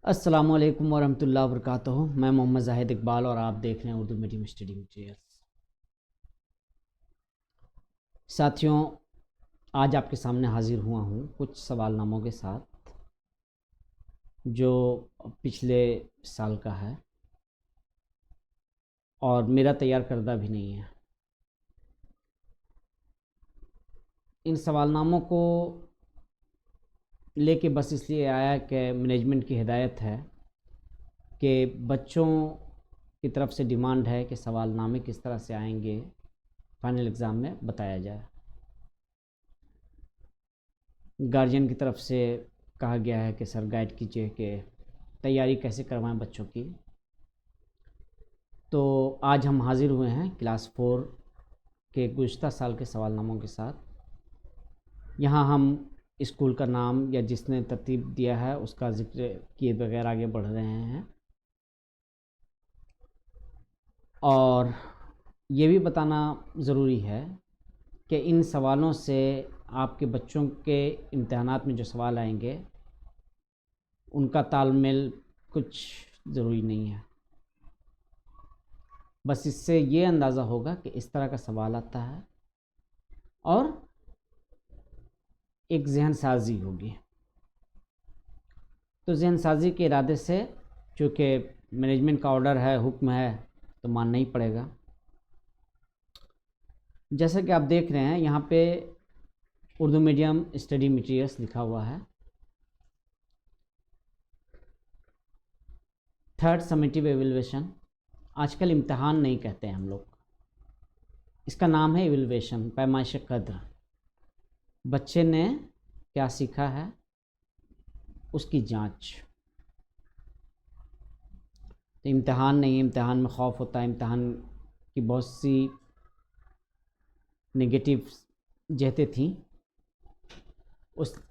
अस्सलाम वालेकुम वरहमतुल्लाहि वबरकातुहू। मैं मोहम्मद जाहिद इकबाल और आप देख रहे हैं उर्दू मीडियम स्टडी मटेरियल्स। साथियों, आज आपके सामने हाजिर हुआ हूँ कुछ सवालनामों के साथ जो पिछले साल का है और मेरा तैयार करदा भी नहीं है। इन सवालनामों को लेके बस इसलिए आया कि मैनेजमेंट की हिदायत है कि बच्चों की तरफ से डिमांड है कि सवालनामे किस तरह से आएंगे फाइनल एग्ज़ाम में बताया जाए। गार्जियन की तरफ से कहा गया है कि सर गाइड कीजिए कि तैयारी कैसे करवाएं बच्चों की। तो आज हम हाज़िर हुए हैं क्लास 4 के गुज़श्ता साल के सवालनामों के साथ। यहाँ हम स्कूल का नाम या जिसने तरतीब दिया है उसका ज़िक्र किए बगैर आगे बढ़ रहे हैं और ये भी बताना ज़रूरी है कि इन सवालों से आपके बच्चों के इम्तहानात में जो सवाल आएंगे उनका तालमेल कुछ ज़रूरी नहीं है। बस इससे ये अंदाज़ा होगा कि इस तरह का सवाल आता है और एक जहन साजी होगी। तो जहन साजी के इरादे से चूँकि मैनेजमेंट का ऑर्डर है, हुक्म है, तो मानना ही पड़ेगा। जैसा कि आप देख रहे हैं यहाँ पे उर्दू मीडियम स्टडी मटेरियल्स लिखा हुआ है। थर्ड समेटिव एवेल्यूएशन, आजकल इम्तहान नहीं कहते हैं हम लोग, इसका नाम है एवेल्यूएशन, पैमाइश कद्र। बच्चे ने क्या सीखा है उसकी जांच। तो इम्तहान नहीं, इम्तहान में खौफ होता है, इम्तहान की बहुत सी नेगेटिव जहतें थीं,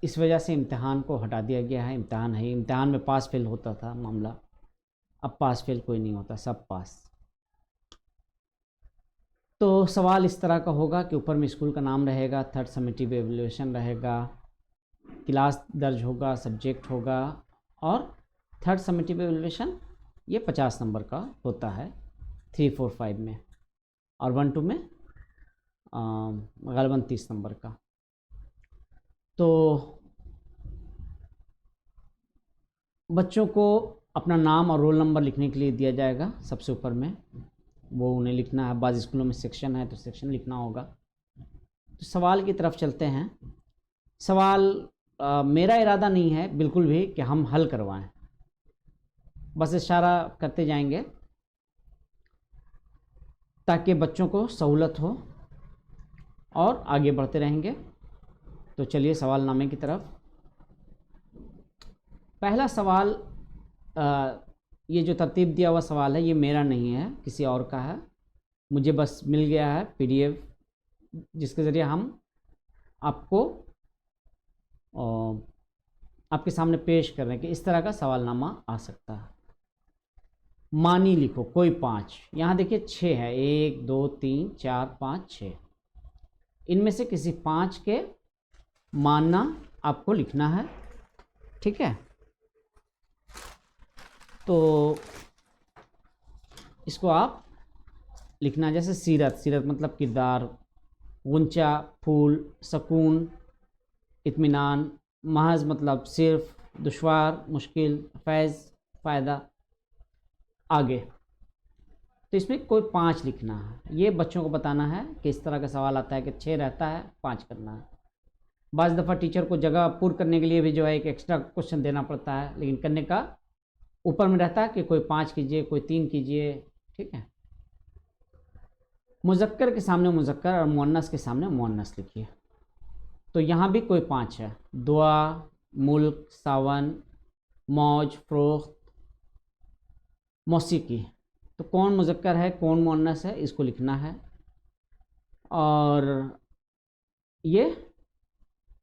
इस वजह से इम्तहान को हटा दिया गया है। इम्तहान है, इम्तहान में पास फेल होता था मामला, अब पास फेल कोई नहीं होता, सब पास। तो सवाल इस तरह का होगा कि ऊपर में स्कूल का नाम रहेगा, थर्ड समेटिव एवेल्यूएशन रहेगा, क्लास दर्ज होगा, सब्जेक्ट होगा और थर्ड समेटिव एवेल्यूएशन ये 50 नंबर का होता है 3, 4, 5 में और 1, 2 में ग़ालिबन 30 नंबर का। तो बच्चों को अपना नाम और रोल नंबर लिखने के लिए दिया जाएगा सबसे ऊपर में, वो उन्हें लिखना है। बाज़ स्कूलों में सेक्शन है तो सेक्शन लिखना होगा। तो सवाल की तरफ चलते हैं। सवाल मेरा इरादा नहीं है बिल्कुल भी कि हम हल करवाएं, बस इशारा करते जाएंगे ताकि बच्चों को सहूलत हो और आगे बढ़ते रहेंगे। तो चलिए सवालनामे की तरफ। पहला सवाल, ये जो तरतीब दिया हुआ सवाल है ये मेरा नहीं है, किसी और का है। मुझे बस मिल गया है PDF जिसके ज़रिए हम आपको आपके सामने पेश कर रहे हैं कि इस तरह का सवालनामा आ सकता है। मानी लिखो कोई 5, यहाँ देखिए 6 है, 1, 2, 3, 4, 5, 6। इनमें से किसी 5 के मानना आपको लिखना है, ठीक है। तो इसको आप लिखना, जैसे सीरत, सीरत मतलब किरदार, गुंचा फूल, सकून इत्मीनान, महज मतलब सिर्फ, दुश्वार मुश्किल, फैज़ फ़ायदा, आगे। तो इसमें कोई 5 लिखना है। ये बच्चों को बताना है कि इस तरह का सवाल आता है कि 6 रहता है, 5 करना है। बाज़ दफ़ा टीचर को जगह पूर्ण करने के लिए भी जो है एक एक्स्ट्रा क्वेश्चन देना पड़ता है, लेकिन करने का ऊपर में रहता है कि कोई 5 कीजिए, कोई 3 कीजिए, ठीक है। मुज़क्कर के सामने मुज़क्कर और मुअन्नस के सामने मुअन्नस लिखिए। तो यहाँ भी कोई 5 है, दुआ, मुल्क, सावन, मौज, फ़रोख्त, मौसीकी। तो कौन मुज़क्कर है कौन मुअन्नस है इसको लिखना है। और ये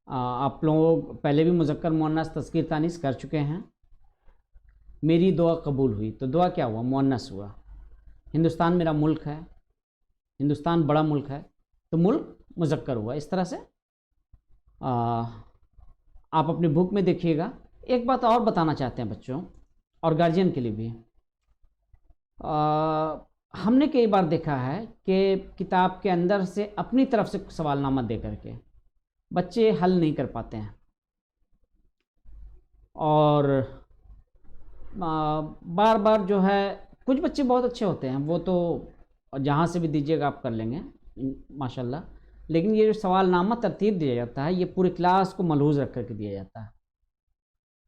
आप लोग पहले भी मुज़क्कर मुअन्नस तज़कीर तानीस कर चुके हैं। मेरी दुआ कबूल हुई, तो दुआ क्या हुआ, मुअन्नस हुआ। हिंदुस्तान मेरा मुल्क है, हिंदुस्तान बड़ा मुल्क है, तो मुल्क मुज़क्कर हुआ। इस तरह से आप अपनी बुक में देखिएगा। एक बात और बताना चाहते हैं बच्चों और गार्जियन के लिए भी। हमने कई बार देखा है कि किताब के अंदर से अपनी तरफ से सवालनामा दे करके बच्चे हल नहीं कर पाते हैं, और बार बार जो है, कुछ बच्चे बहुत अच्छे होते हैं, वो तो जहाँ से भी दीजिएगा आप कर लेंगे माशाल्लाह, लेकिन ये जो सवालनामा तरतीब दिया जाता है ये पूरी क्लास को मलहूज़ रख करके दिया जाता है।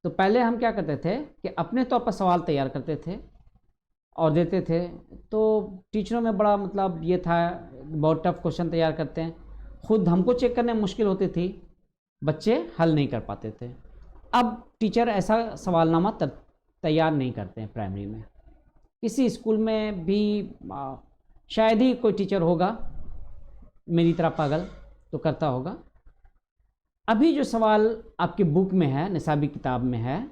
तो पहले हम क्या करते थे कि अपने तौर पर सवाल तैयार करते थे और देते थे, तो टीचरों में बड़ा मतलब ये था, बहुत टफ क्वेश्चन तैयार करते हैं, ख़ुद हमको चेक करने में मुश्किल होती थी, बच्चे हल नहीं कर पाते थे। अब टीचर ऐसा सवालनामा तैयार नहीं करते हैं प्राइमरी में। किसी स्कूल में भी शायद ही कोई टीचर होगा मेरी तरह पागल तो करता होगा। अभी जो सवाल आपकी बुक में है, निसाबी किताब में है,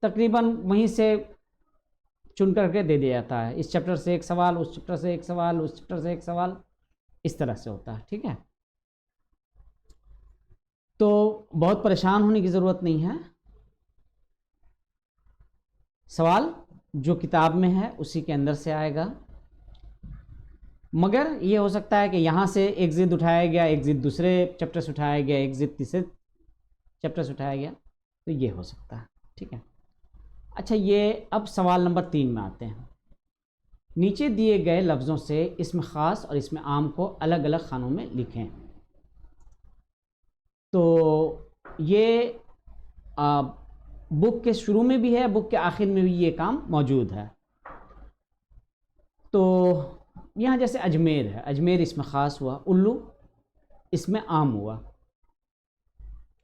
तकरीबन वहीं से चुन करके दे दिया जाता है। इस चैप्टर से एक सवाल, उस चैप्टर से एक सवाल, उस चैप्टर से एक सवाल, इस तरह से होता है। ठीक है, तो बहुत परेशान होने की ज़रूरत नहीं है। सवाल जो किताब में है उसी के अंदर से आएगा, मगर ये हो सकता है कि यहाँ से एक ज़िद उठाया गया, एक ज़िद दूसरे चैप्टर से उठाया गया, एक ज़िद तीसरे चैप्टर से उठाया गया, तो ये हो सकता है। ठीक है, अच्छा, ये अब सवाल नंबर 3 में आते हैं। नीचे दिए गए लफ्ज़ों से इसमें ख़ास और इसमें आम को अलग अलग खानों में लिखें। तो ये बुक के शुरू में भी है, बुक के आखिर में भी ये काम मौजूद है। तो यहाँ जैसे अजमेर है, अजमेर इसमें ख़ास हुआ, उल्लू इसमें आम हुआ,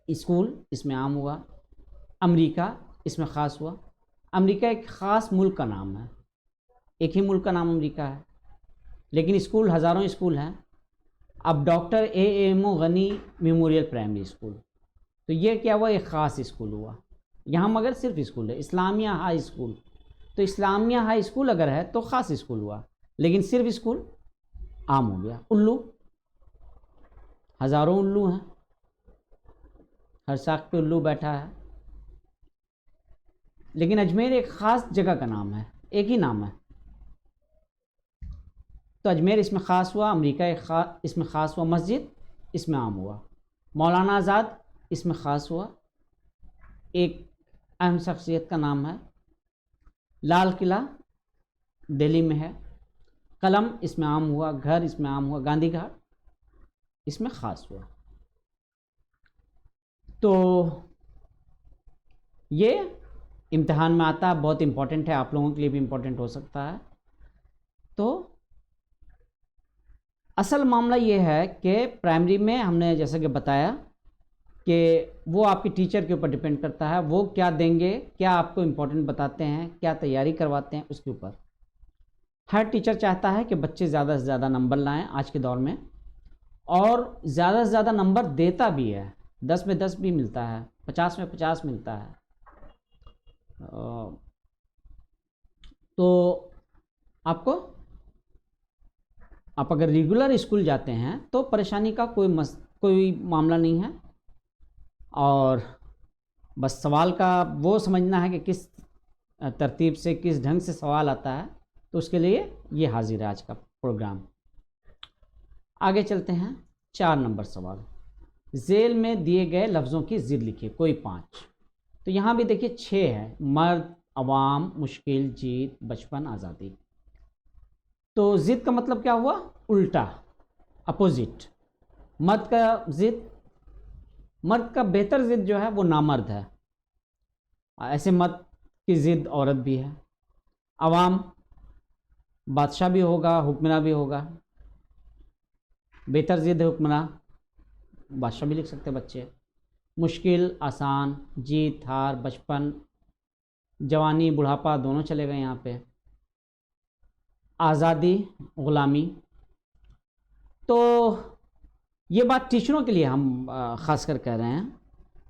स्कूल इसमें आम हुआ, अमेरिका इसमें ख़ास हुआ। अमेरिका एक ख़ास मुल्क का नाम है, एक ही मुल्क का नाम अमेरिका है, लेकिन स्कूल हज़ारों स्कूल हैं। अब doctor A.M.O. Gani memorial primary school, तो ये क्या हुआ, एक ख़ास स्कूल हुआ। यहाँ मगर सिर्फ स्कूल है, इस्लामिया हाई स्कूल, तो इस्लामिया हाई स्कूल अगर है तो ख़ास स्कूल हुआ, लेकिन सिर्फ स्कूल आम हो गया। उल्लू, हज़ारों उल्लू हैं, हर साख पे उल्लू बैठा है, लेकिन अजमेर एक ख़ास जगह का नाम है, एक ही नाम है, तो अजमेर इसमें ख़ास हुआ। अमेरिका एक इसमें ख़ास हुआ, मस्जिद इसमें आम हुआ। मौलाना आज़ाद इसमें ख़ास हुआ, एक अहम शख्सियत का नाम है। लाल किला दिल्ली में है, कलम इसमें आम हुआ, घर इसमें आम हुआ, गांधी घाट इसमें ख़ास हुआ। तो ये इम्तिहान में आता है, बहुत इम्पॉर्टेंट है, आप लोगों के लिए भी इम्पॉर्टेंट हो सकता है। तो असल मामला ये है कि प्राइमरी में हमने जैसा कि बताया कि वो आपके टीचर के ऊपर डिपेंड करता है, वो क्या देंगे, क्या आपको इम्पोर्टेंट बताते हैं, क्या तैयारी करवाते हैं, उसके ऊपर। हर टीचर चाहता है कि बच्चे ज़्यादा से ज़्यादा नंबर लाएं आज के दौर में, और ज़्यादा से ज़्यादा नंबर देता भी है। 10 में 10 भी मिलता है, 50 में 50 मिलता है। तो आप अगर रेगुलर स्कूल जाते हैं तो परेशानी का कोई मामला नहीं है, और बस सवाल का वो समझना है कि किस तरतीब से, किस ढंग से सवाल आता है, तो उसके लिए ये हाजिर है आज का प्रोग्राम। आगे चलते हैं। 4 नंबर सवाल, झेल में दिए गए लफ्ज़ों की ज़िद लिखिए, कोई 5। तो यहाँ भी देखिए 6 है, मर्द, अवाम, मुश्किल, जीत, बचपन, आज़ादी। तो ज़िद का मतलब क्या हुआ, उल्टा, अपोजिट। मर्द का ज़िद, मर्द का बेहतर ज़िद जो है वो नामर्द है, ऐसे मर्द की ज़िद औरत भी है। अवाम, बादशाह भी होगा, हुक्मरान भी होगा। बेहतर ज़िद है हुक्मरान, बादशाह भी लिख सकते हैं बच्चे। मुश्किल, आसान, जीत, हार, बचपन, जवानी, बुढ़ापा, दोनों चलेगा यहाँ पे। आज़ादी, ग़ुलामी। तो ये बात टीचरों के लिए हम ख़ास कर कह रहे हैं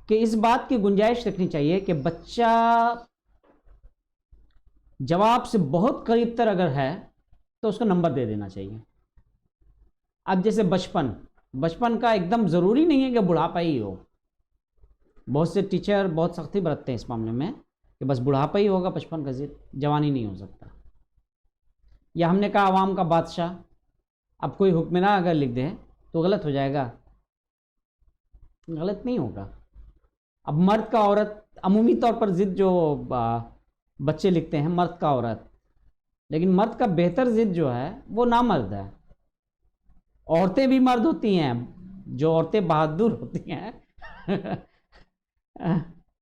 कि इस बात की गुंजाइश रखनी चाहिए कि बच्चा जवाब से बहुत करीब तर अगर है तो उसको नंबर दे देना चाहिए। अब जैसे बचपन का एकदम ज़रूरी नहीं है कि बुढ़ापा ही हो। बहुत से टीचर बहुत सख्ती बरतते हैं इस मामले में कि बस बुढ़ापा ही होगा, 55 का ज़िद, जवानी नहीं हो सकता। या हमने कहा आवाम का बादशाह, अब कोई हुक्मरान अगर लिख दे तो गलत हो जाएगा? गलत नहीं होगा। अब मर्द का औरत, अमूमी तौर पर ज़िद जो बच्चे लिखते हैं मर्द का औरत, लेकिन मर्द का बेहतर ज़िद जो है वो नामर्द है। औरतें भी मर्द होती हैं, जो औरतें बहादुर होती हैं।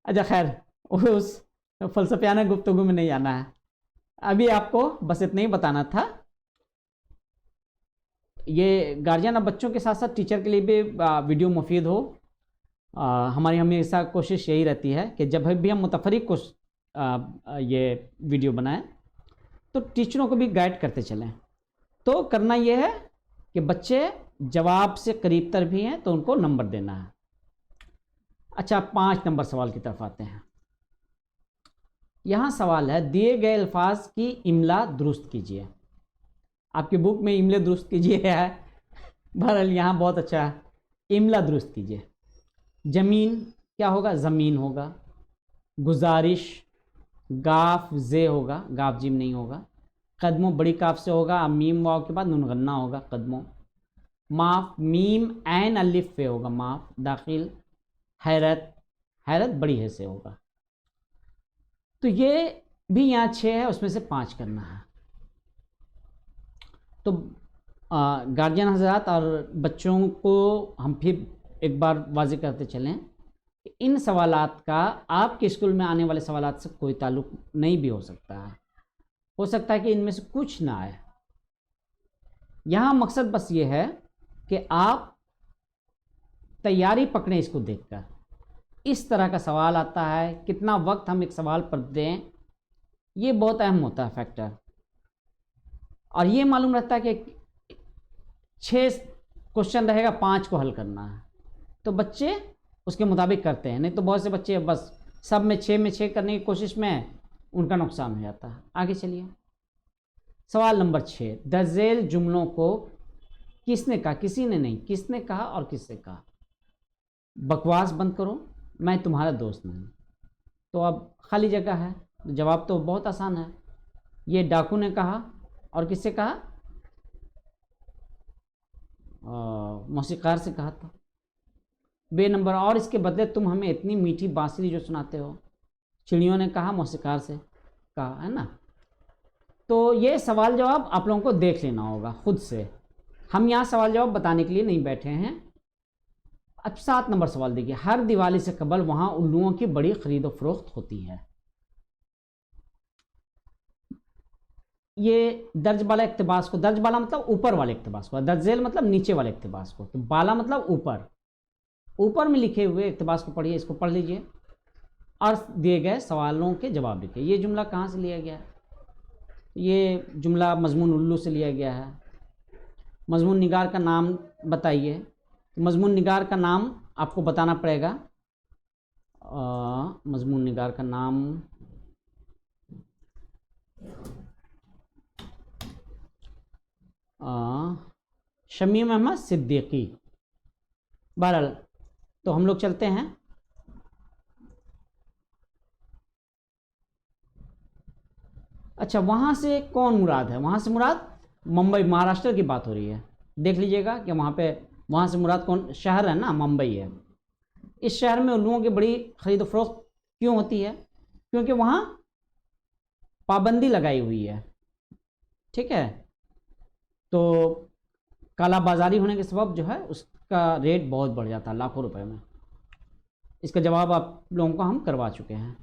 अच्छा खैर, उस फलसफियाना गुफ्तगू में नहीं आना है। अभी आपको बस इतना ही बताना था। ये गार्जियन अब बच्चों के साथ साथ टीचर के लिए भी वीडियो मुफीद हो। हमारी हमेशा कोशिश यही रहती है कि जब भी हम मुतफरिक को ये वीडियो बनाएं तो टीचरों को भी गाइड करते चलें। तो करना यह है कि बच्चे जवाब से करीब तर भी हैं तो उनको नंबर देना है। अच्छा, 5 नंबर सवाल की तरफ आते हैं। यहाँ सवाल है, दिए गए अल्फाज की इमला दुरुस्त कीजिए। आपकी बुक में इमले दुरुस्त कीजिए है, बहरहाल यहाँ बहुत अच्छा है, इमला दुरुस्त कीजिए। जमीन क्या होगा? ज़मीन होगा। गुजारिश गाफ जे होगा, गाफ जिम नहीं होगा। कदमों बड़ी काफ से होगा, मीम वाव के बाद नून गन्ना होगा, कदमों। माफ मीम ऐन अलिफ पे होगा, माफ। दाखिल हैरत, हैरत बड़ी है से होगा। तो ये भी यहाँ 6 है, उसमें से 5 करना है। तो गार्जियन हजरात और बच्चों को हम फिर एक बार वाज़े करते चलें कि इन सवालात का आपके स्कूल में आने वाले सवालात से कोई ताल्लुक़ नहीं भी हो सकता है। हो सकता है कि इनमें से कुछ ना आए। यहाँ मकसद बस ये है कि आप तैयारी पकड़ें इसको देखकर। इस तरह का सवाल आता है, कितना वक्त हम एक सवाल पर दें, ये बहुत अहम होता है फैक्टर। और ये मालूम रहता है कि 6 क्वेश्चन रहेगा, 5 को हल करना है, तो बच्चे उसके मुताबिक करते हैं। नहीं तो बहुत से बच्चे बस सब में 6 करने की कोशिश में उनका नुकसान हो जाता है। आगे चलिए, सवाल नंबर 6, दर्जेल जुमलों को किसने कहा? किसी ने नहीं, किसने कहा और किससे कहा? बकवास बंद करो, मैं तुम्हारा दोस्त नहीं। तो अब खाली जगह है, जवाब तो बहुत आसान है। ये डाकू ने कहा और किससे कहा? मौसीकार से कहा था। बे नंबर, और इसके बदले तुम हमें इतनी मीठी बांसुरी जो सुनाते हो। चिड़ियों ने कहा, मौसीकार से कहा, है ना। तो ये सवाल जवाब आप लोगों को देख लेना होगा खुद से। हम यहाँ सवाल जवाब बताने के लिए नहीं बैठे हैं। अब 7 नंबर सवाल देखिए, हर दिवाली से कबल वहाँ उल्लुओं की बड़ी खरीदो फरोख्त होती है। ये दर्ज वाला इक्तबास को, दर्ज वाला मतलब ऊपर वाले इक्तबास को, दर्जेल मतलब नीचे वाले इक्तबास को, तो बाला मतलब ऊपर। ऊपर में लिखे हुए इक्तबास को पढ़िए, इसको पढ़ लीजिए और दिए गए सवालों के जवाब लिखिए। ये जुमला कहाँ से लिया गया है? ये जुमला मजमून उल्लू से लिया गया है। मजमून निगार का नाम बताइए। मजमून निगार का नाम आपको बताना पड़ेगा। मजमून निगार का नाम शमीम अहमद सिद्दीकी। बहरहाल तो हम लोग चलते हैं। अच्छा, वहाँ से कौन मुराद है? वहाँ से मुराद मुंबई, महाराष्ट्र की बात हो रही है। देख लीजिएगा कि वहाँ पे, वहाँ से मुराद कौन शहर है ना, मुंबई है। इस शहर में उल्लुओं की बड़ी खरीद फरोख्त क्यों होती है? क्योंकि वहाँ पाबंदी लगाई हुई है, ठीक है। तो काला बाजारी होने के सबब जो है उसका रेट बहुत बढ़ जाता है, लाखों रुपए में। इसका जवाब आप लोगों को हम करवा चुके हैं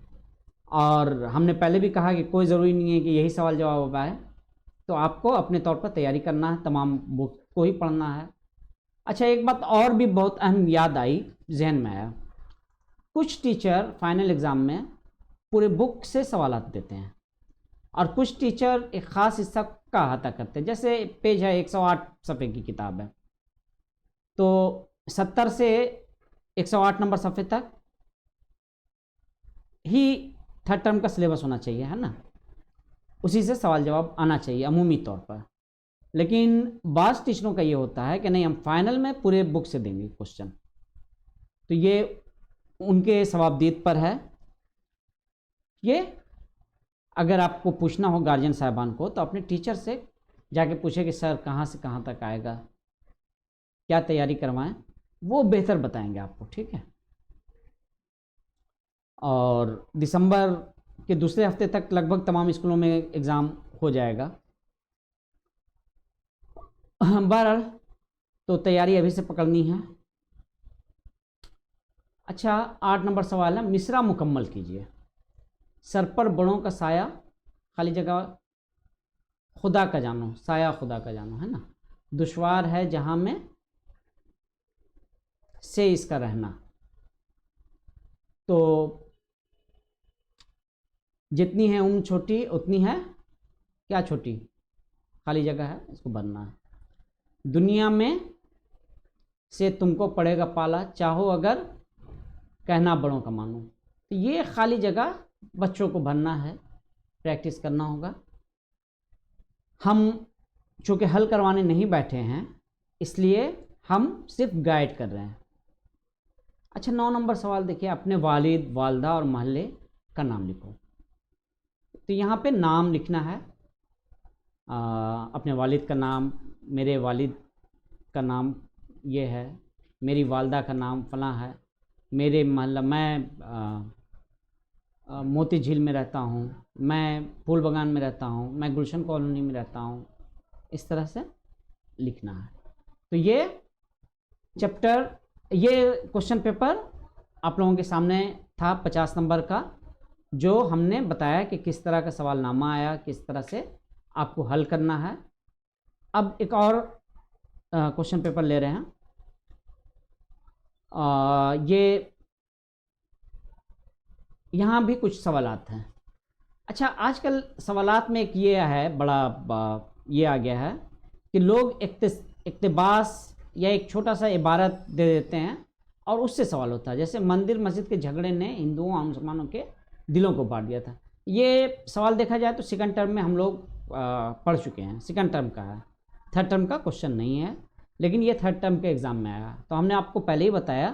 और हमने पहले भी कहा कि कोई ज़रूरी नहीं है कि यही सवाल जवाब आए, तो आपको अपने तौर पर तैयारी करना है, तमाम बुक को ही पढ़ना है। अच्छा, एक बात और भी बहुत अहम याद आई, जहन में आया। कुछ टीचर फाइनल एग्ज़ाम में पूरे बुक से सवाल देते हैं और कुछ टीचर एक ख़ास हिस्सा का अहाता करते हैं। जैसे पेज है, 108 सफ़े की किताब है, तो 70 से 108 नंबर सफ़े तक ही थर्ड टर्म का सिलेबस होना चाहिए, है ना। उसी से सवाल जवाब आना चाहिए अमूमी तौर पर। लेकिन बाज़ टीचरों का ये होता है कि नहीं, हम फाइनल में पूरे बुक से देंगे क्वेश्चन, तो ये उनके सवाबदीद पर है। ये अगर आपको पूछना हो गार्जियन साहबान को तो अपने टीचर से जाके पूछे कि सर कहाँ से कहाँ तक आएगा, क्या तैयारी करवाएं, वो बेहतर बताएंगे आपको, ठीक है। और दिसंबर के दूसरे हफ्ते तक लगभग तमाम स्कूलों में एग्ज़ाम हो जाएगा। बहरहाल तो तैयारी अभी से पकड़नी है। अच्छा, 8 नंबर सवाल है, मिसरा मुकम्मल कीजिए। सर पर बड़ों का साया, खाली जगह खुदा का जानो, साया खुदा का जानो, है ना। दुश्वार है जहां में से इसका रहना, तो जितनी है उम्र छोटी उतनी है क्या छोटी, खाली जगह है, इसको भरना है। दुनिया में से तुमको पड़ेगा पाला, चाहो अगर कहना बड़ों का मानो। तो ये खाली जगह बच्चों को भरना है, प्रैक्टिस करना होगा। हम चूँकि हल करवाने नहीं बैठे हैं इसलिए हम सिर्फ गाइड कर रहे हैं। अच्छा, 9 नंबर सवाल देखिए, अपने वालिद वालदा और महल्ले का नाम लिखो। तो यहाँ पे नाम लिखना है, अपने वालिद का नाम, मेरे वालिद का नाम ये है, मेरी वालदा का नाम फ़लाँ है, मेरे महल्ला, मैं मोती झील में रहता हूँ, मैं फूल बागान में रहता हूँ, मैं गुलशन कॉलोनी में रहता हूँ, इस तरह से लिखना है। तो ये चैप्टर, ये क्वेश्चन पेपर आप लोगों के सामने था 50 नंबर का, जो हमने बताया कि किस तरह का सवालनामा आया, किस तरह से आपको हल करना है। अब एक और क्वेश्चन पेपर ले रहे हैं। ये यहाँ भी कुछ सवालात हैं। अच्छा, आजकल सवालात में एक ये है, बड़ा ये आ गया है कि लोग इक्तिबास या एक छोटा सा इबारत दे देते हैं और उससे सवाल होता है। जैसे मंदिर मस्जिद के झगड़े ने हिंदुओं और मुसलमानों के दिलों को बांट दिया था। ये सवाल देखा जाए तो सेकंड टर्म में हम लोग पढ़ चुके हैं, सेकंड टर्म का है, थर्ड टर्म का क्वेश्चन नहीं है, लेकिन ये थर्ड टर्म के एग्ज़ाम में आया। तो हमने आपको पहले ही बताया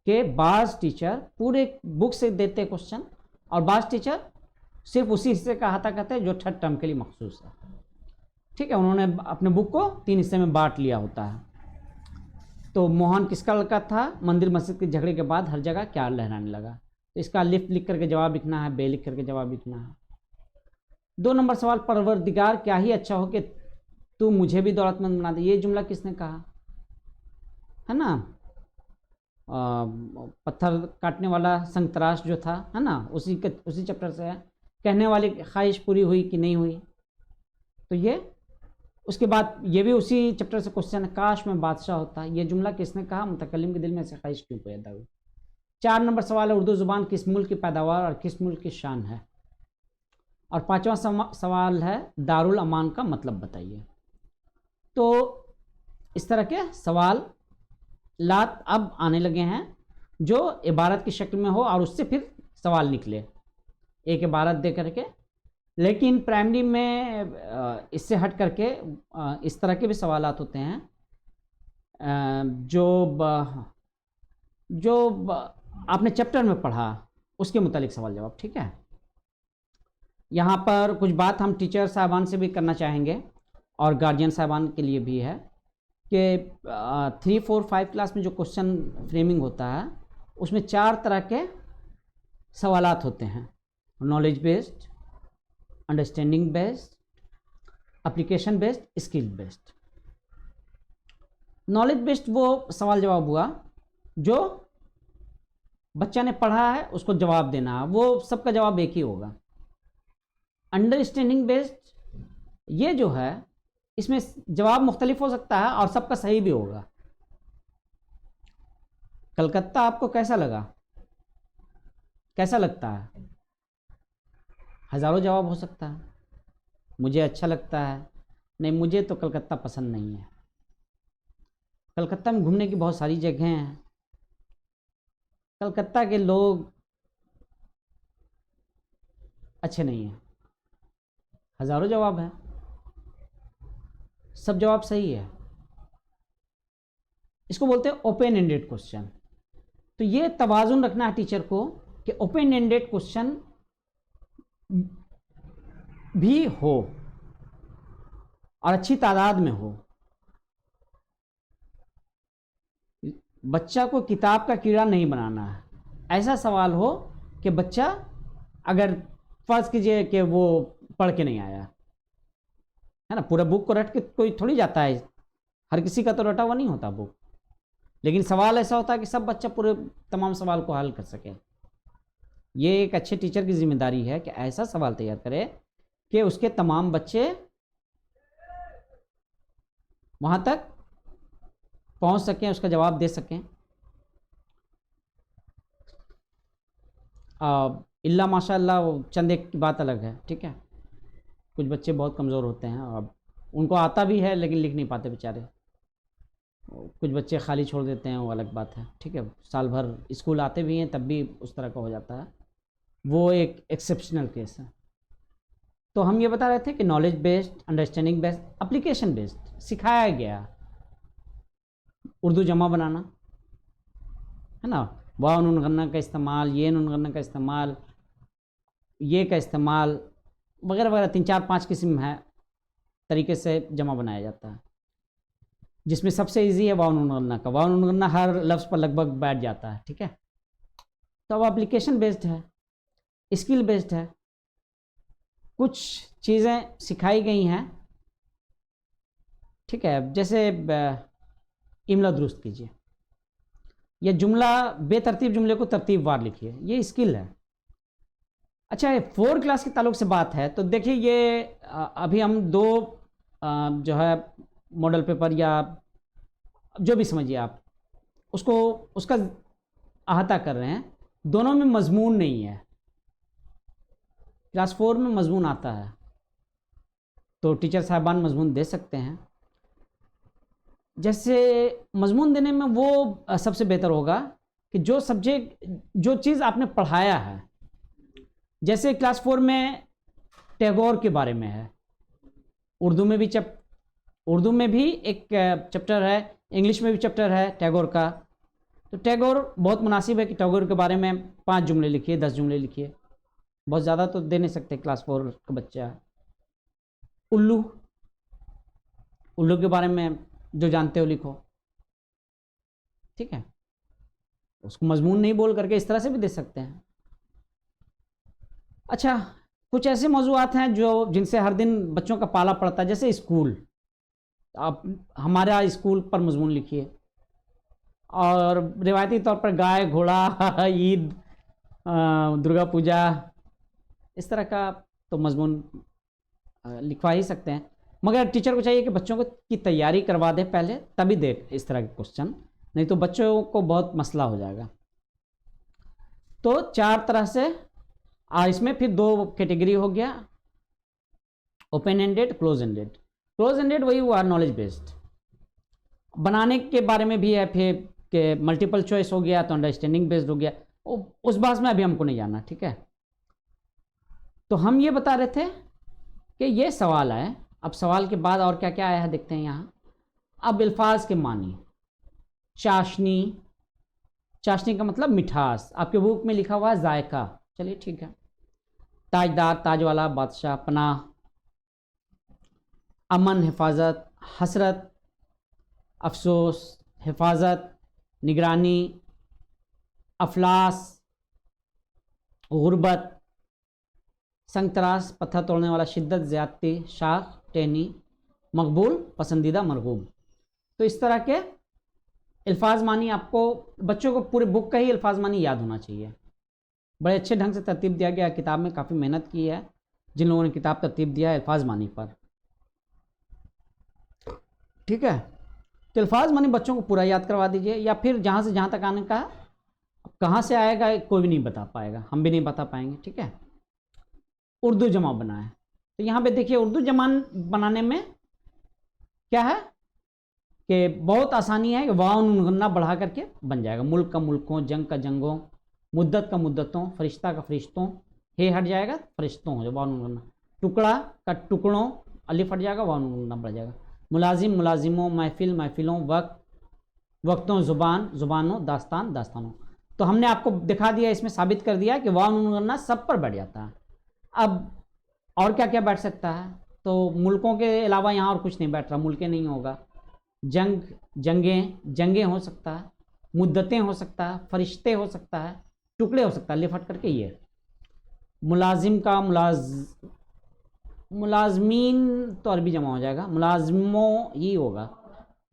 कि बाज़ टीचर पूरे बुक से देते क्वेश्चन और बाज़ टीचर सिर्फ उसी हिस्से का अहाता करते हैं जो थर्ड टर्म के लिए मखसूस है, ठीक है। उन्होंने अपने बुक को 3 हिस्से में बांट लिया होता है। तो मोहन किसका लड़का था, मंदिर मस्जिद के झगड़े के बाद हर जगह क्या लहराने लगा। तो इसका लिफ्ट लिख करके जवाब लिखना है, बे लिख करके जवाब लिखना है। 2 नंबर सवाल, परवरदिगार क्या ही अच्छा हो कि तू मुझे भी दौलतमंद बना दे। ये जुमला किसने कहा, है ना। पत्थर काटने वाला संतराश जो था, है ना, उसी चैप्टर से है। कहने वाली ख्वाहिश पूरी हुई कि नहीं हुई, तो ये उसके बाद ये भी उसी चैप्टर से क्वेश्चन है, काश मैं बादशाह होता। ये जुमला किसने कहा, मुतकल्लिम के दिल में ऐसी ख्वाहिश क्यों पैदा हुई। 4 नंबर सवाल है, उर्दू ज़ुबान किस मुल्क की पैदावार और किस मुल्क की शान है। और 5वां सवाल है, दारुल अमान का मतलब बताइए। तो इस तरह के सवाल लात अब आने लगे हैं जो इबारत की शक्ल में हो और उससे फिर सवाल निकले एक इबारत दे करके। लेकिन प्राइमरी में इससे हट करके इस तरह के भी सवालात होते हैं जो आपने चैप्टर में पढ़ा उसके मुतालिक सवाल जवाब, ठीक है। यहाँ पर कुछ बात हम टीचर साहबान से भी करना चाहेंगे और गार्जियन साहबान के लिए भी है कि 3, 4, 5 क्लास में जो क्वेश्चन फ्रेमिंग होता है उसमें 4 तरह के सवालात होते हैं, knowledge based, understanding based, application based, skill based. Knowledge based वो सवाल जवाब हुआ जो बच्चा ने पढ़ा है उसको जवाब देना है, वो सबका जवाब एक ही होगा। अंडरस्टैंडिंग बेस्ड ये जो है इसमें जवाब मुख्तलिफ हो सकता है और सबका सही भी होगा। कलकत्ता आपको कैसा लगा, कैसा लगता है, हज़ारों जवाब हो सकता है। मुझे अच्छा लगता है, नहीं मुझे तो कलकत्ता पसंद नहीं है। कलकत्ता में घूमने की बहुत सारी जगहें हैं, कलकत्ता के लोग अच्छे नहीं हैं। हज़ारों जवाब है, सब जवाब सही है। इसको बोलते हैं ओपन एंडेड क्वेश्चन। तो ये तवाज़ुन रखना है टीचर को कि ओपन एंडेड क्वेश्चन भी हो और अच्छी तादाद में हो। बच्चा को किताब का कीड़ा नहीं बनाना है। ऐसा सवाल हो कि बच्चा, अगर फर्ज कीजिए कि वो पढ़ के नहीं आया है ना, पूरा बुक को रट के कोई थोड़ी जाता है, हर किसी का तो रटा हुआ नहीं होता बुक, लेकिन सवाल ऐसा होता है कि सब बच्चा पूरे तमाम सवाल को हल कर सके। ये एक अच्छे टीचर की जिम्मेदारी है कि ऐसा सवाल तैयार करे कि उसके तमाम बच्चे वहां तक पहुंच सकें, उसका जवाब दे सकें। इल्ला माशाअल्लाह वो चंद एक की बात अलग है, ठीक है। कुछ बच्चे बहुत कमज़ोर होते हैं, अब उनको आता भी है लेकिन लिख नहीं पाते बेचारे। कुछ बच्चे खाली छोड़ देते हैं, वो अलग बात है, ठीक है। साल भर स्कूल आते भी हैं तब भी उस तरह का हो जाता है, वो एक एक्सेप्शनल केस है। तो हम ये बता रहे थे कि knowledge based, understanding based, application based सिखाया गया। उर्दू जमा बनाना है ना, वाव नून गन्ना का इस्तेमाल, ये नून गन्ना का इस्तेमाल, ये का इस्तेमाल वगैरह वगैरह, 3-4-5 किस्म है तरीके से जमा बनाया जाता है, जिसमें सबसे इजी है वाव नून गन्ना का। वाव नून गन्ना हर लफ्ज़ पर लगभग बैठ जाता है, ठीक है। तो अब एप्लीकेशन बेस्ड है, स्किल बेस्ड है, कुछ चीज़ें सिखाई गई हैं, ठीक है। जैसे इमला दुरुस्त कीजिए, या जुमला बेतरतीब जुमले को तरतीबवार लिखिए, ये स्किल है। अच्छा, 4 क्लास के ताल्लुक से बात है तो देखिए, ये अभी हम 2 जो है मॉडल पेपर या जो भी समझिए आप उसको, उसका अहाता कर रहे हैं। दोनों में मजमून नहीं है। क्लास 4 में मजमून आता है तो टीचर साहबान मजमून दे सकते हैं। जैसे मजमून देने में वो सबसे बेहतर होगा कि जो सब्जेक्ट, जो चीज़ आपने पढ़ाया है, जैसे क्लास 4 में टैगोर के बारे में है, उर्दू में भी एक चैप्टर है, इंग्लिश में भी चैप्टर है टैगोर का। तो टैगोर बहुत मुनासिब है कि टैगोर के बारे में 5 जुमले लिखिए, 10 जुमले लिखिए, बहुत ज़्यादा तो दे नहीं सकते क्लास 4 का बच्चा। उल्लू के बारे में जो जानते हो लिखो, ठीक है। उसको मजमून नहीं बोल करके इस तरह से भी दे सकते हैं। अच्छा, कुछ ऐसे मौजूआत हैं जो जिनसे हर दिन बच्चों का पाला पड़ता है, जैसे स्कूल। आप हमारा स्कूल पर मजमून लिखिए, और रिवायती तौर पर गाय घोड़ा ईद, दुर्गा पूजा, इस तरह का तो मजमून लिखवा ही सकते हैं। मगर टीचर को चाहिए कि बच्चों को की तैयारी करवा दे पहले, तभी दे इस तरह के क्वेश्चन, नहीं तो बच्चों को बहुत मसला हो जाएगा। तो 4 तरह से, इसमें फिर 2 कैटेगरी हो गया, open ended, close ended. Close ended वही हुआ नॉलेज बेस्ड। बनाने के बारे में भी है, फिर के मल्टीपल चॉइस हो गया, तो अंडरस्टैंडिंग बेस्ड हो गया। उस बात में अभी हमको नहीं जाना, ठीक है। तो हम ये बता रहे थे कि ये सवाल है। अब सवाल के बाद और क्या क्या आया है देखते हैं यहाँ। अब अल्फाज के मानी। चाशनी, चाशनी का मतलब मिठास, आपके बुक में लिखा हुआ है जायका, चलिए ठीक है। ताजदार, ताज वाला, बादशाह, पनाह, अमन, हिफाजत, हसरत, अफसोस, हिफाजत, निगरानी, अफलास, गुर्बत, संगतरास, पत्थर तोड़ने वाला, शिद्दत, ज़्यादती, शाख, टहनी, मकबूल, पसंदीदा, मरगूब। तो इस तरह के अल्फाज मानी आपको, बच्चों को पूरे बुक का ही अल्फाज मानी याद होना चाहिए। बड़े अच्छे ढंग से तरतीब दिया गया, किताब में काफ़ी मेहनत की है जिन लोगों ने किताब तरतीब दिया है अल्फाज मानी पर, ठीक है। तो अल्फाज मानी बच्चों को पूरा याद करवा दीजिए, या फिर जहाँ से जहाँ तक आने का, कहाँ से आएगा कोई भी नहीं बता पाएगा, हम भी नहीं बता पाएंगे, ठीक है। उर्दू जमा बनाए, तो यहाँ पे देखिए उर्दू जमा बनाने में क्या है कि बहुत आसानी है कि वाव नून गन्ना बढ़ा करके बन जाएगा। मुल्क का मुल्कों, जंग का जंगों, मुद्दत का मुद्दतों, फरिश्ता का फरिश्तों, हे हट जाएगा फरिश्तों हो जाए, वाव नून गन्ना। टुकड़ा का टुकड़ों, अलिफ हट जाएगा, वाव नून गन्ना बढ़ जाएगा। मुलाजिम, मुलाजिमों, महफिल, महफिलों, वक्त, वक्तों, ज़ुबान, ज़ुबानों, दास्तान, दास्तानों। तो हमने आपको दिखा दिया, इसमें साबित कर दिया कि वाव नून गन्ना सब पर बैठ जाता है। अब और क्या क्या बैठ सकता है, तो मुल्कों के अलावा यहाँ और कुछ नहीं बैठ रहा, मुल्कें नहीं होगा, जंग, जंगें हो सकता है, मुद्दतें हो सकता है, फरिश्ते हो सकता है, टुकड़े हो सकता है, लिफट करके ये मुलाजिम का मुलाजमीन तो अरबी जमा हो जाएगा, मुलाजिमों ही होगा,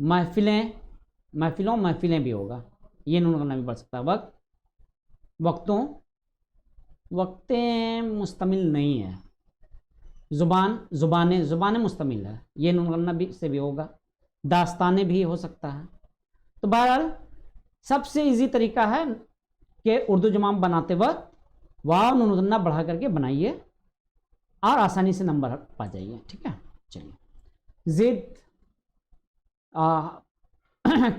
महफिलें भी होगा, ये नून करना भी पड़ सकता है। वक्तें मुस्तमिल नहीं है, जुबानें मुस्तमिल है, ये नून करना भी से भी होगा, दास्तानें भी हो सकता है। तो बहरहाल सबसे इजी तरीका है कि उर्दू जमा बनाते वक्त वाव नून गन्ना बढ़ा करके बनाइए और आसानी से नंबर पा जाइए। ठीक है, चलिए। जिद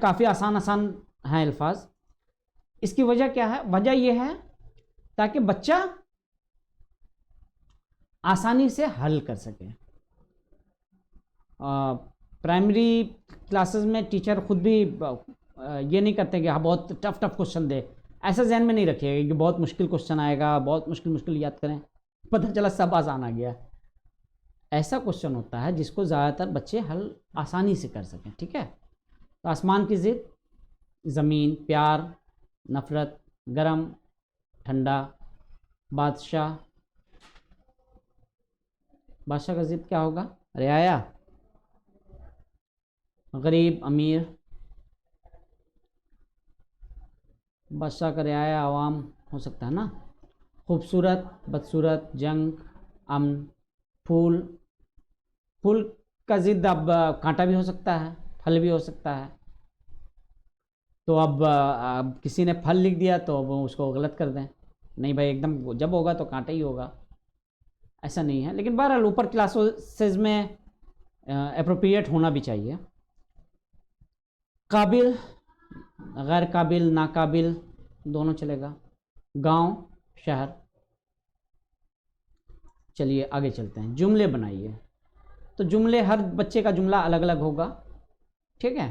काफ़ी आसान है अल्फाज। इसकी वजह क्या है? वजह यह है ताकि बच्चा आसानी से हल कर सके। प्राइमरी क्लासेस में टीचर खुद भी ये नहीं करते कि हाँ बहुत टफ क्वेश्चन दे, ऐसा जहन में नहीं रखिएगा कि बहुत मुश्किल क्वेश्चन आएगा, बहुत मुश्किल याद करें, पता चला सब आसान आ गया। ऐसा क्वेश्चन होता है जिसको ज़्यादातर बच्चे हल आसानी से कर सकें। ठीक है, तो आसमान की ज़िद, ज़मीन, प्यार, नफ़रत, गरम, ठंडा, बादशाह का ज़िद क्या होगा? रियाया, गरीब, अमीर, बादशाह का रियाया आवाम हो सकता है ना। खूबसूरत, बदसूरत, जंग, अमन, फूल का ज़िद अब कांटा भी हो सकता है, फल भी हो सकता है। तो अब किसी ने फल लिख दिया तो अब उसको गलत कर दें, नहीं भाई एकदम जब होगा तो कांटा ही होगा, ऐसा नहीं है। लेकिन बहरहाल ऊपर क्लासेस में अप्रोप्रिएट होना भी चाहिए। काबिल, गैर काबिल, नाकाबिल दोनों चलेगा। गांव, शहर। चलिए आगे चलते हैं। जुमले बनाइए। तो जुमले, हर बच्चे का जुमला अलग अलग होगा। ठीक है,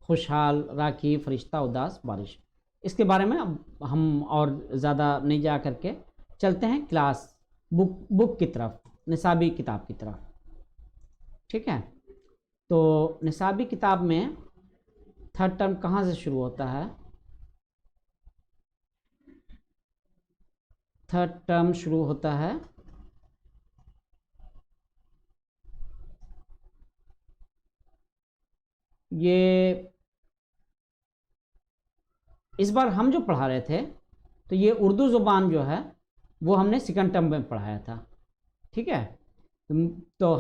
खुशहाल, राखी, फरिश्ता, उदास, बारिश। इसके बारे में अब हम और ज़्यादा नहीं जा करके चलते हैं क्लास बुक की तरफ, निसाबी किताब की तरफ। ठीक है, तो निसाबी किताब में थर्ड टर्म कहाँ से शुरू होता है? थर्ड टर्म शुरू होता है ये, इस बार हम जो पढ़ा रहे थे तो ये उर्दू ज़ुबान जो है वो हमने सेकंड टर्म में पढ़ाया था। ठीक है, तो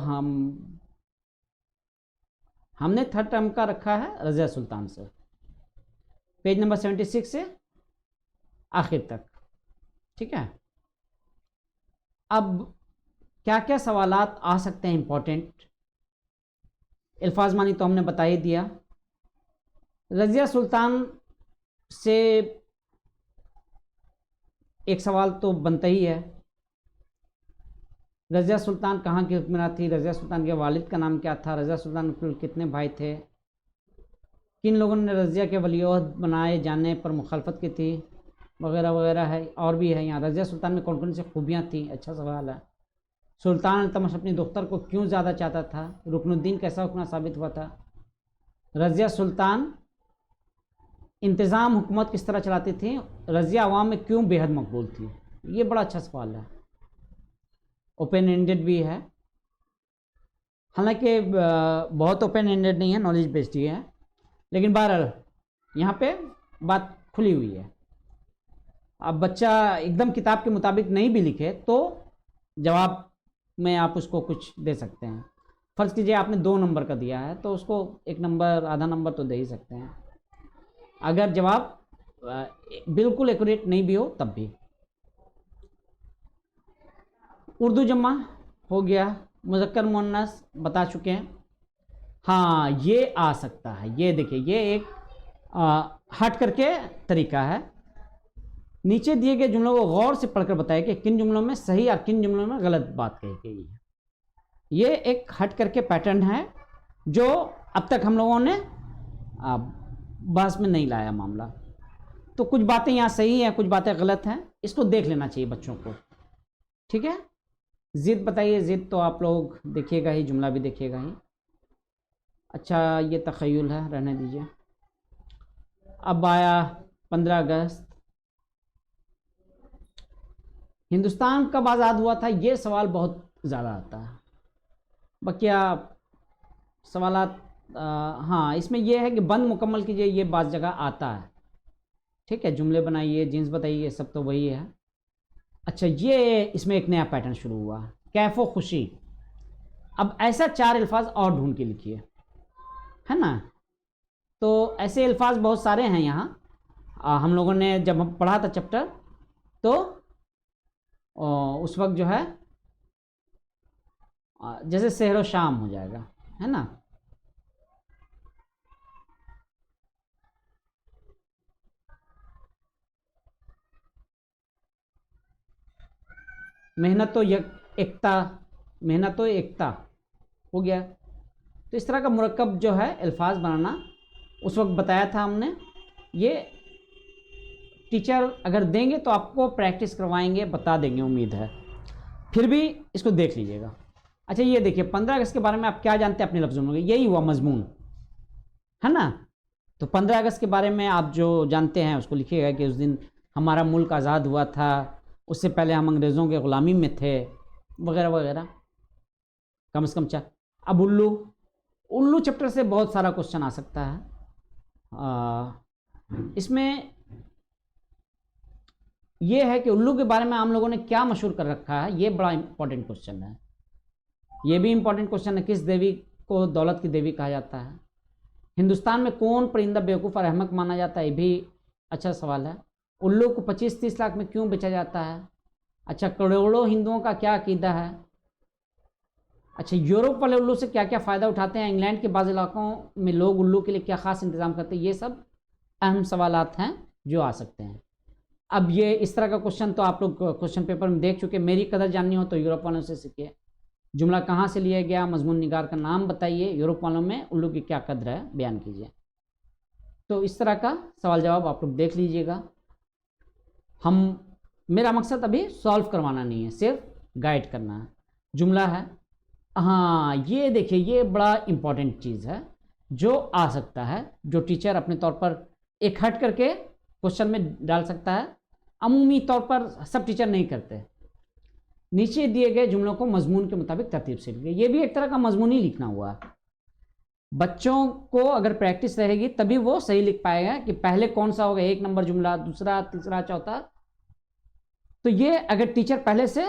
हमने थर्ड टर्म का रखा है रज़िया सुल्तान से, पेज नंबर 76 से आखिर तक। ठीक है, अब क्या क्या सवालात आ सकते हैं इम्पोर्टेंट? अल्फाज मानी तो हमने बता ही दिया। रज़िया सुल्तान से एक सवाल तो बनता ही है, रज़िया सुल्तान कहाँ की हुक्मरान थी? रज़िया सुल्तान के वालिद का नाम क्या था? रज़िया सुल्तान के कितने भाई थे? किन लोगों ने रज़िया के वलीअहद बनाए जाने पर मुखालफत की थी? वगैरह वगैरह है, और भी है यहाँ। रज़िया सुल्तान में कौन कौन सी खूबियाँ थी? अच्छा सवाल है। सुल्तान इल्तुतमिश अपनी दुख्तर को क्यों ज़्यादा चाहता था? रुकनुद्दीन कैसा हुक्मरान साबित हुआ था? रज़िया सुल्तान इंतज़ाम हुकूमत किस तरह चलाती थी? रज़िया अवाम में क्यों बेहद मकबूल थी? ये बड़ा अच्छा सवाल है, ओपन एंडेड भी है, हालांकि बहुत ओपन एंडेड नहीं है, नॉलेज बेस्ड ही है, लेकिन बहरहाल यहाँ पे बात खुली हुई है। अब बच्चा एकदम किताब के मुताबिक नहीं भी लिखे तो जवाब में आप उसको कुछ दे सकते हैं। फ़र्ज़ कीजिए आपने 2 नंबर का दिया है तो उसको 1 नंबर, आधा नंबर तो दे ही सकते हैं, अगर जवाब बिल्कुल एक्यूरेट नहीं भी हो तब भी। उर्दू जमा हो गया, मुज़क्कर मुअन्नस बता चुके हैं। हाँ, ये आ सकता है, ये देखिए, ये एक हट करके तरीका है। नीचे दिए गए जुमलों को गौर से पढ़कर बताएं कि किन जुमलों में सही और किन जुमलों में गलत बात कही गई है। ये एक हट करके पैटर्न है जो अब तक हम लोगों ने बहस में नहीं लाया मामला। तो कुछ बातें यहाँ सही हैं, कुछ बातें गलत हैं, इसको देख लेना चाहिए बच्चों को। ठीक है, ज़िद बताइए, ज़िद तो आप लोग देखिएगा ही, जुमला भी देखिएगा ही। अच्छा ये तख़य्युल है, रहने दीजिए। अब आया 15 अगस्त। हिंदुस्तान कब आज़ाद हुआ था, ये सवाल बहुत ज़्यादा आता है। बकिया सवालात हाँ, इसमें यह है कि बंद मुकम्मल कीजिए, ये बाज़ जगह आता है। ठीक है, जुमले बनाइए, जीन्स बताइए, सब तो वही है। अच्छा ये इसमें एक नया पैटर्न शुरू हुआ, कैफ़ो खुशी। अब ऐसा 4 अल्फाज और ढूंढ के लिखिए, है ना। तो ऐसे अल्फाज बहुत सारे हैं यहाँ। हम लोगों ने जब हम पढ़ा था चैप्टर, तो उस वक्त जो है जैसे शहर शाम हो जाएगा, है ना। मेहनत तो एकता, मेहनत तो एकता हो गया। तो इस तरह का मुरक्कब जो है अल्फाज बनाना उस वक्त बताया था हमने। ये टीचर अगर देंगे तो आपको प्रैक्टिस करवाएंगे, बता देंगे, उम्मीद है। फिर भी इसको देख लीजिएगा। अच्छा ये देखिए, 15 अगस्त के बारे में आप क्या जानते हैं अपने लफ्ज़ों में, यही हुआ मजमून, है ना। तो 15 अगस्त के बारे में आप जो जानते हैं उसको लिखिएगा कि उस दिन हमारा मुल्क आज़ाद हुआ था, उससे पहले हम अंग्रेज़ों के ग़ुलामी में थे, वगैरह वगैरह। कम से कम चार। अब उल्लू, उल्लू चैप्टर से बहुत सारा क्वेश्चन आ सकता है। इसमें यह है कि उल्लू के बारे में हम लोगों ने क्या मशहूर कर रखा है, ये बड़ा इंपॉर्टेंट क्वेश्चन है। ये भी इंपॉर्टेंट क्वेश्चन है, किस देवी को दौलत की देवी कहा जाता है। हिंदुस्तान में कौन परिंदा बेवकूफ़ और अहमक माना जाता है, ये भी अच्छा सवाल है। उल्लू को 25-30 लाख में क्यों बेचा जाता है। अच्छा करोड़ों हिंदुओं का क्या अकीदा है। अच्छा यूरोप वाले उल्लू से क्या क्या फ़ायदा उठाते हैं, इंग्लैंड के बाज़ इलाकों में लोग उल्लू के लिए क्या ख़ास इंतज़ाम करते हैं। ये सब अहम सवालात हैं जो आ सकते हैं। अब ये इस तरह का क्वेश्चन तो आप लोग क्वेश्चन पेपर में देख चुके। मेरी कदर जाननी हो तो यूरोप वालों से सीखिए। जुमला कहाँ से लिया गया, मजमून निगार का नाम बताइए, यूरोप वालों में उल्लू की क्या कदर है बयान कीजिए। तो इस तरह का सवाल जवाब आप लोग देख लीजिएगा। मेरा मकसद अभी सॉल्व करवाना नहीं है, सिर्फ गाइड करना है। जुमला है, हाँ ये देखिए, ये बड़ा इंपॉर्टेंट चीज़ है जो आ सकता है, जो टीचर अपने तौर पर एक हट करके क्वेश्चन में डाल सकता है। अमूमी तौर पर सब टीचर नहीं करते। नीचे दिए गए जुमलों को मजमून के मुताबिक तरतीब से लिखिए। ये भी एक तरह का मजमून ही लिखना हुआ है। बच्चों को अगर प्रैक्टिस रहेगी तभी वो सही लिख पाएगा कि पहले कौन सा होगा, 1 नंबर जुमला, दूसरा, तीसरा, चौथा। तो ये अगर टीचर पहले से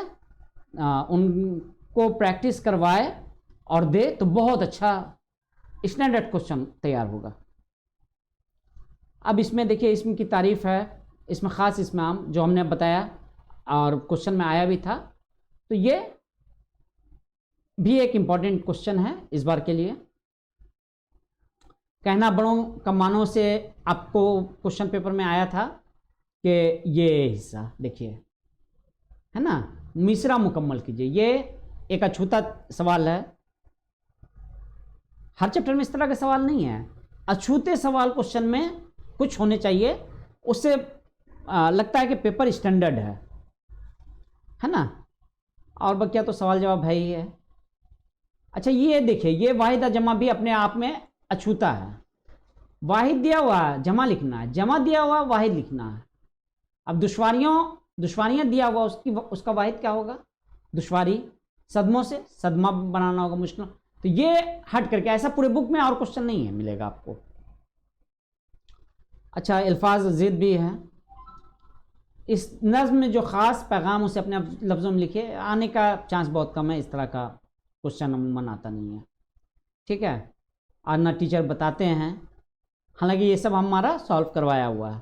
उनको प्रैक्टिस करवाए और दे तो बहुत अच्छा स्टैंडर्ड क्वेश्चन तैयार होगा। अब इसमें देखिए, इसम की तारीफ़ है, इसमें ख़ास इसम आम जो हमने बताया और क्वेश्चन में आया भी था। तो ये भी एक इम्पॉर्टेंट क्वेश्चन है इस बार के लिए। कहना बड़ों का मानो से आपको क्वेश्चन पेपर में आया था कि ये हिस्सा देखिए, है ना, मिसरा मुकम्मल कीजिए। ये एक अछूता सवाल है। हर चैप्टर में इस तरह के सवाल नहीं है। अछूते सवाल क्वेश्चन में कुछ होने चाहिए, उससे लगता है कि पेपर स्टैंडर्ड है ना। और बकिया तो सवाल जवाब है ही है। अच्छा ये देखिए, ये वाहिद जमा भी अपने आप में अछूता है। वाहिद दिया हुआ है, जमा लिखना है, जमा दिया हुआ वाहिद लिखना है। अब दुश्वारियाँ दिया हुआ, उसका वाहिद क्या होगा, दुश्वारी। सदमों से सदमा बनाना होगा, मुश्किल। तो ये हट करके ऐसा पूरे बुक में और क्वेश्चन नहीं है मिलेगा आपको। अच्छा अल्फाज ज़िद भी है। इस नज़्म में जो ख़ास पैगाम उसे अपने लफ्ज़ों में लिखे, आने का चांस बहुत कम है। इस तरह का क्वेश्चन अमूमन आता नहीं है, ठीक है। और ना टीचर बताते हैं, हालांकि ये सब हमारा सॉल्व करवाया हुआ है।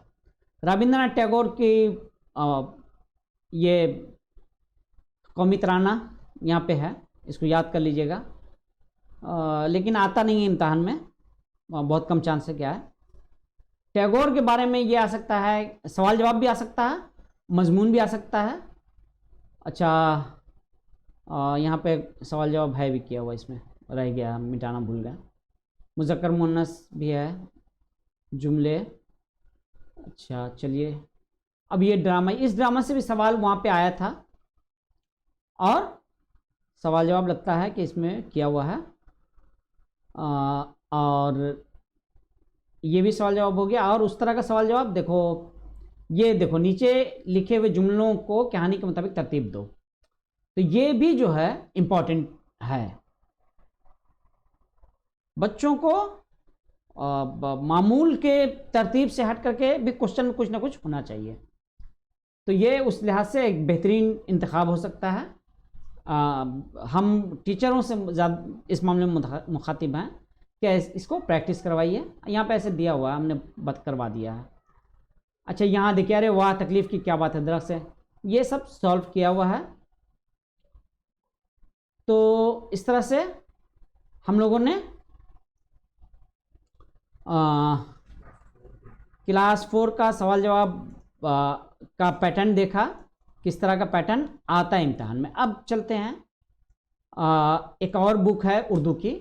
रविंद्रनाथ टैगोर की ये कौमी तराना यहाँ पे है, इसको याद कर लीजिएगा। लेकिन आता नहीं है इम्तहान में, बहुत कम चांस है। क्या है, टैगोर के बारे में ये आ सकता है, सवाल जवाब भी आ सकता है, मजमून भी आ सकता है। अच्छा यहाँ पे सवाल जवाब है भी किया हुआ, इसमें रह गया, मिटाना भूल गया। मुज़क्कर मुन्नस भी है, जुमले। अच्छा चलिए, अब ये ड्रामा, इस ड्रामा से भी सवाल वहाँ पे आया था और सवाल जवाब लगता है कि इसमें किया हुआ है। और ये भी सवाल जवाब हो गया। और उस तरह का सवाल जवाब देखो, ये देखो नीचे लिखे हुए जुमलों को कहानी के मुताबिक तरतीब दो, तो ये भी जो है इम्पोर्टेंट है। बच्चों को मामूल के तरतीब से हट करके भी क्वेश्चन में कुछ ना कुछ होना चाहिए। तो ये उस लिहाज से एक बेहतरीन इंतखाब हो सकता है। हम टीचरों से ज़्यादा इस मामले में मुखातिब हैं कि इसको प्रैक्टिस करवाइए। यहाँ पे ऐसे दिया हुआ है, हमने बत करवा दिया है। अच्छा, यहाँ देखिए, अरे वाह तकलीफ़ की क्या बात है, दरख्त से, ये सब सॉल्व किया हुआ है। तो इस तरह से हम लोगों ने क्लास 4 का सवाल जवाब का पैटर्न देखा, किस तरह का पैटर्न आता है इम्तहान में। अब चलते हैं, एक और बुक है उर्दू की,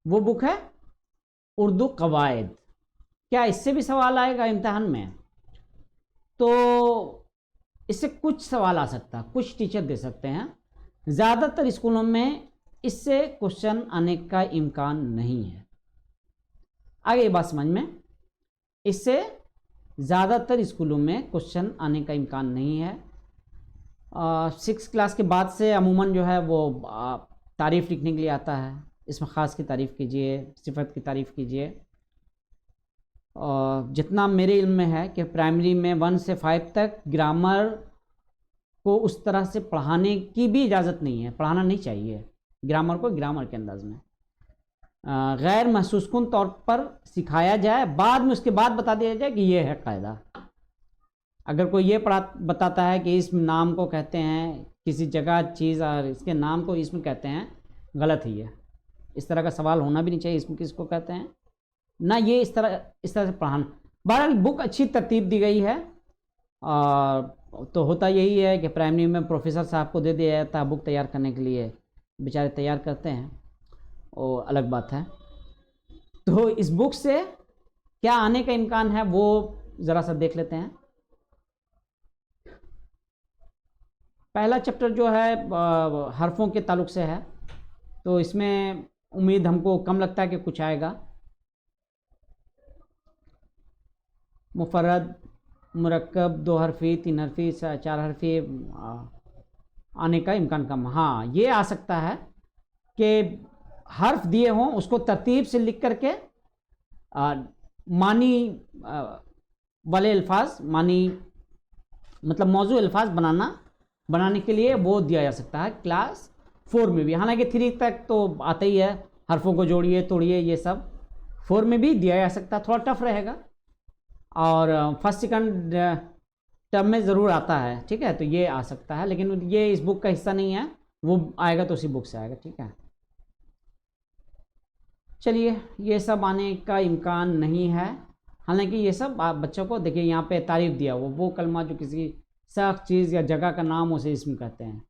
वो बुक है उर्दू कवायद। क्या इससे भी सवाल आएगा इम्तहान में? तो इससे कुछ सवाल आ सकता है, कुछ टीचर दे सकते हैं। ज़्यादातर स्कूलों में इससे क्वेश्चन आने का इम्कान नहीं है। आगे ये बात समझ में, इससे ज़्यादातर स्कूलों में क्वेश्चन आने का इम्कान नहीं है। 6 क्लास के बाद से अमूमन जो है वो तारीफ़ लिखने के लिए आता है। इसमें ख़ास की तारीफ़ कीजिए, सिफत की तारीफ़ कीजिए। और जितना मेरे इल्म में है कि प्राइमरी में 1 से 5 तक ग्रामर को उस तरह से पढ़ाने की भी इजाज़त नहीं है, पढ़ाना नहीं चाहिए ग्रामर को ग्रामर के अंदाज में। गैर महसूसकुन तौर पर सिखाया जाए, बाद में उसके बाद बता दिया जाए कि ये है कायदा। अगर कोई ये बताता है कि इस नाम को कहते हैं किसी जगह चीज़ और इसके नाम को इसमें कहते हैं, गलत ही है। इस तरह का सवाल होना भी नहीं चाहिए, इसमें किसको कहते हैं ना, ये इस तरह से पढ़ाना। बहरहाल बुक अच्छी तरतीब दी गई है। तो होता यही है कि प्राइमरी में प्रोफेसर साहब को दे दिया जाता है बुक तैयार करने के लिए, बेचारे तैयार करते हैं, वो अलग बात है। तो इस बुक से क्या आने का इम्कान है वो ज़रा सा देख लेते हैं। पहला चैप्टर जो है हरफों के ताल्लुक़ से है, तो इसमें उम्मीद हमको कम लगता है कि कुछ आएगा। मुफर्रद, मुरक्कब, 2 हरफ़ी, 3 हरफ़ी, 4 हरफ़ी आने का इम्कान कम। हाँ, ये आ सकता है कि हर्फ दिए हों, उसको तरतीब से लिख करके मानी वाले अल्फाज, मानी मतलब मौजू अल्फाज बनाने के लिए वो दिया जा सकता है क्लास 4 में भी। हालांकि 3 तक तो आता ही है, हरफों को जोड़िए तोड़िए ये सब 4 में भी दिया जा सकता है। थोड़ा टफ रहेगा और फर्स्ट सेकंड टर्म में ज़रूर आता है, ठीक है, तो ये आ सकता है, लेकिन ये इस बुक का हिस्सा नहीं है, वो आएगा तो उसी बुक से आएगा, ठीक है। चलिए, ये सब आने का इम्कान नहीं है। हालांकि ये सब आप बच्चों को देखिए, यहाँ पे तारीफ़ दिया वो कलमा जो किसी शख्स, चीज़ या जगह का नाम उसे इसम कहते हैं।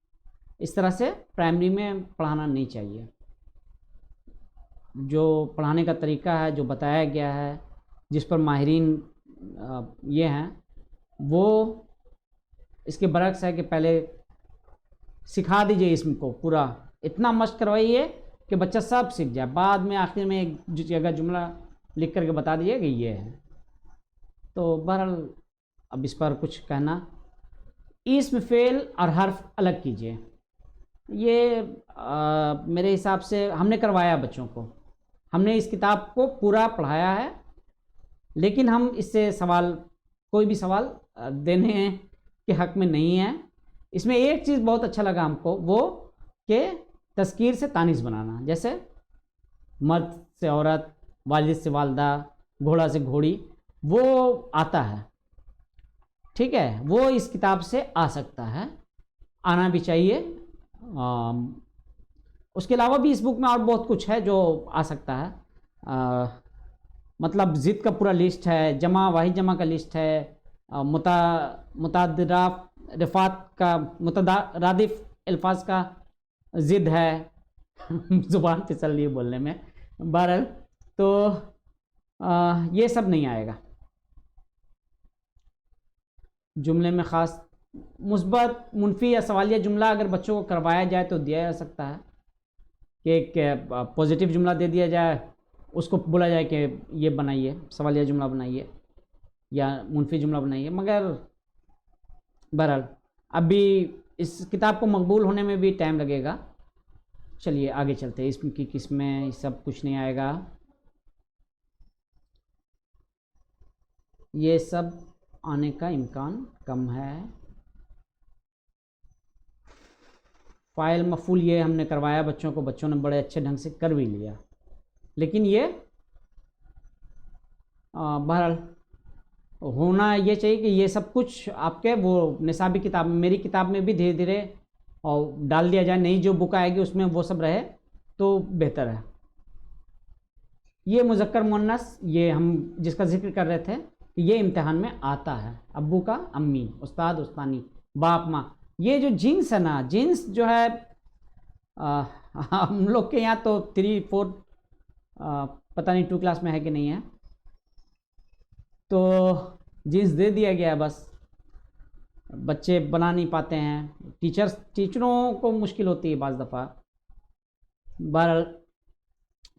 इस तरह से प्राइमरी में पढ़ाना नहीं चाहिए। जो पढ़ाने का तरीका है, जो बताया गया है, जिस पर माहिरीन ये हैं, वो इसके बरक्स है कि पहले सिखा दीजिए इसम को पूरा, इतना मश्क करवाइए कि बच्चा सब सीख जाए, बाद में आखिर में एक जगह जुमला लिख करके बता दीजिए कि ये है। तो बहरहाल अब इस पर कुछ कहना, इसम, फेल और हर्फ अलग कीजिए। ये मेरे हिसाब से हमने करवाया बच्चों को, हमने इस किताब को पूरा पढ़ाया है, लेकिन हम इससे सवाल, कोई भी सवाल देने के हक़ में नहीं है। इसमें एक चीज़ बहुत अच्छा लगा हमको, वो कि तज़कीर से तानीस बनाना, जैसे मर्द से औरत, वालिद से वालदा, घोड़ा से घोड़ी, वो आता है, ठीक है, वो इस किताब से आ सकता है, आना भी चाहिए। उसके अलावा भी इस बुक में और बहुत कुछ है जो आ सकता है। मतलब ज़िद का पूरा लिस्ट है, जमा वाहिद जमा का लिस्ट है, मुतादिराफ़ात का, मुतरादिफ अल्फाज का ज़िद है ज़ुबान फिसल रही है बोलने में। बहरहाल तो ये सब नहीं आएगा। जुमले में ख़ास मुस्बत, मुनफी या सवालिया जुमला अगर बच्चों को करवाया जाए तो दिया जा सकता है कि एक पॉजिटिव जुमला दे दिया जाए, उसको बोला जाए कि ये बनाइए, सवालिया जुमला बनाइए या मुनफी जुमला बनाइए। मगर बहरहाल अभी इस किताब को मकबूल होने में भी टाइम लगेगा। चलिए आगे चलते हैं। इसमें की किसमें सब कुछ नहीं आएगा, ये सब आने का इम्कान कम है। फ़ाइल मफ़ूल ये हमने करवाया बच्चों को, बच्चों ने बड़े अच्छे ढंग से कर भी लिया, लेकिन ये बहरहाल होना ये चाहिए कि ये सब कुछ आपके वो निसाबी किताब में, मेरी किताब में भी धीरे धीरे और डाल दिया जाए। नई जो बुक आएगी उसमें वो सब रहे तो बेहतर है। ये मुज़क्कर मुअन्नस, ये हम जिसका जिक्र कर रहे थे, ये इम्तिहान में आता है। अब्बू का अम्मी, उस्ताद उस्तानी, बाप माँ, ये जो जीन्स है ना, जीन्स जो है हम लोग के यहाँ तो 3, 4 पता नहीं 2 क्लास में है कि नहीं है, तो जीन्स दे दिया गया है, बस बच्चे बना नहीं पाते हैं। टीचरों को मुश्किल होती है बाज़ दफ़ा। बहरहाल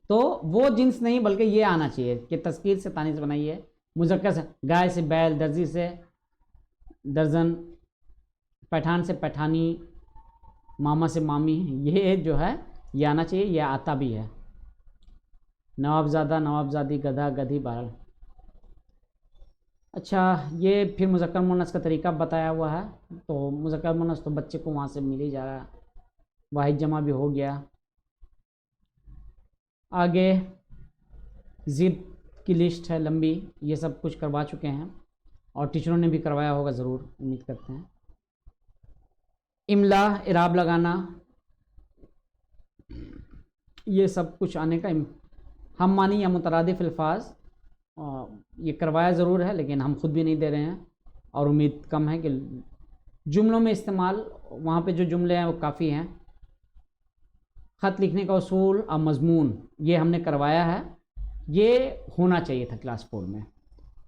तो वो जीन्स नहीं बल्कि ये आना चाहिए कि तस्कीर से तानीस बनाइए, मुज़क्कर से गाय से बैल, दर्जी से दर्जन, पैठान से पैठानी, मामा से मामी, ये जो है ये आना चाहिए, ये आता भी है। नवाबज़ादा, नवाबज़ादी, गधा, गधी, बहरहाल। अच्छा, ये फिर मुज़क्कर मुअन्नस का तरीका बताया हुआ है। तो मुज़क्कर मुअन्नस तो बच्चे को वहाँ से मिल ही जा रहा है, वाहिद जमा भी हो गया। आगे ज़िद की लिस्ट है लंबी, ये सब कुछ करवा चुके हैं और टीचरों ने भी करवाया होगा ज़रूर, उम्मीद करते हैं। इमला, इराब लगाना, ये सब कुछ आने का हम मानी या मुतरादिफ अल्फाज, ये करवाया ज़रूर है लेकिन हम खुद भी नहीं दे रहे हैं और उम्मीद कम है कि जुमलों में इस्तेमाल, वहाँ पे जो जुमले हैं वो काफ़ी हैं। ख़त लिखने का उसूल और मज़मून ये हमने करवाया है, ये होना चाहिए था क्लास 4 में,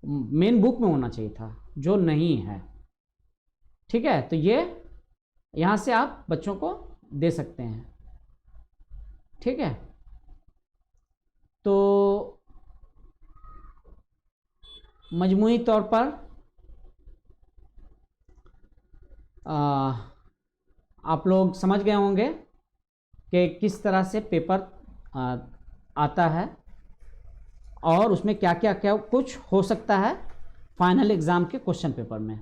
मेन बुक में होना चाहिए था, जो नहीं है। ठीक है, तो ये यहाँ से आप बच्चों को दे सकते हैं। ठीक है, तो मजमूई तौर पर आप लोग समझ गए होंगे कि किस तरह से पेपर आता है और उसमें क्या क्या क्या कुछ हो सकता है फाइनल एग्ज़ाम के क्वेश्चन पेपर में।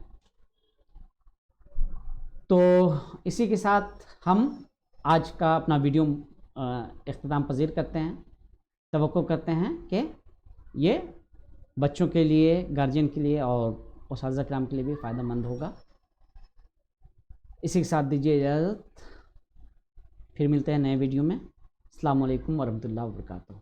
तो इसी के साथ हम आज का अपना वीडियो इख्तिताम पज़ीर करते हैं। तवक्को करते हैं कि ये बच्चों के लिए, गार्जियन के लिए और उस्ताज़ किराम के लिए भी फ़ायदेमंद होगा। इसी के साथ दीजिए इजाज़त, फिर मिलते हैं नए वीडियो में। अस्सलामु अलैकुम वरहमतुल्लाहि वबरकातुहू।